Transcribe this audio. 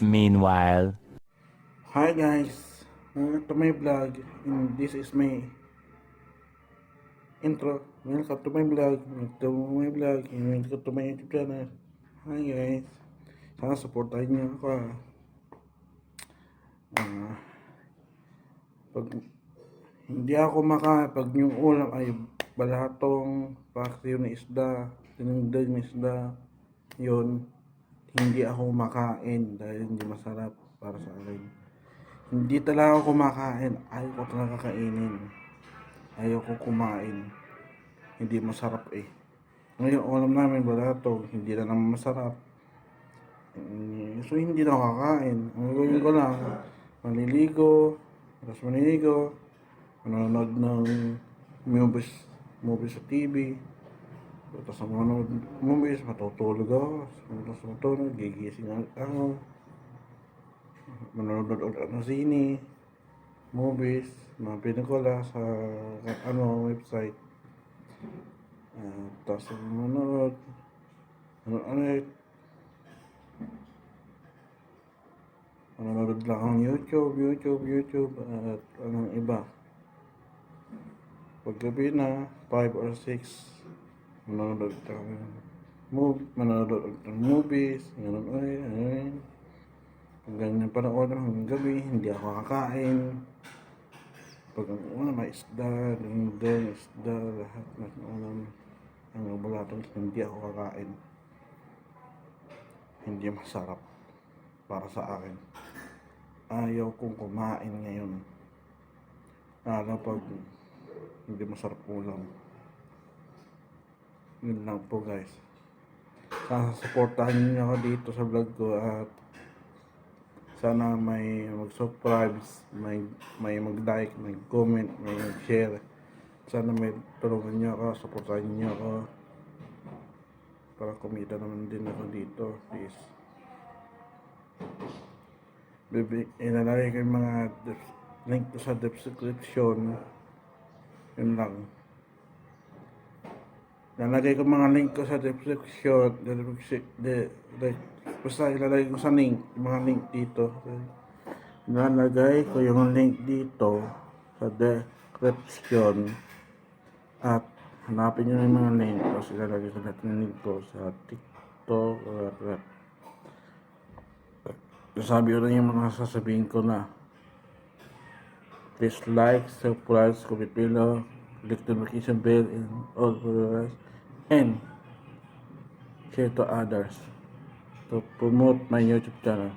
Meanwhile. Hi guys, to my vlog, and this is my intro. Welcome to my vlog, and welcome to my YouTube channel. Hi guys, sana supportahin niyo ako ah. Ah, pag hindi ako pag yung ulam ay balatong, paksiw na isda, tinigdag na isda, yun, hindi ako makain dahil hindi masarap para sa akin. Hindi talaga ako kumakain. Ayaw ko talaga kainin. Ayaw ko kumain. Hindi masarap eh. Ngayon, alam namin balatog. Hindi na naman masarap. So, hindi na ako kakain. Ang gagawin ko lang, maliligo. Tapos maliligo. Manonood ng movies sa TV. Tapos manonood movies, matutulog ako. Tapos matulog, gigising ako. Manonood ulit ng sine, movies, mga pelikula sa website. Tapos manonood ulit. Manonood lang ang YouTube at anong iba. Paggabi na, 5 or 6, manonood ng movies, ganun ulit. Hanggang yung panahon ng gabi, hindi ako kakain. Pag ang ulam ay isda, lingdeng, isda, lahat ng ulam, ang balatong hindi ako kakain. Hindi masarap para sa akin. Ayaw kong kumain ngayon. Lalo pag hindi masarap ulam. Yun lang po guys. Sana supportahan niyo ako dito sa vlog ko at sana may mag-subscribe, may mag-like, may comment, may mag-share. Sana may tulungan niyo ako, supportahan niyo ako para kumita naman din ako dito, please. Ilalagay ko yung mga link ko sa description. Yun lang. Ilalagay ko mga link ko sa description. Basta ilalagay ko sa link, yung mga link dito. Ilalagay ko yung link dito sa description. At hanapin nyo yung mga link. Tapos ilalagay ko natin yung link ko sa TikTok. Sabi ko na yung mga sasabihin ko na. Please like, subscribe, comment below, click the notification bell and all for the rest. And share to others to promote my YouTube channel.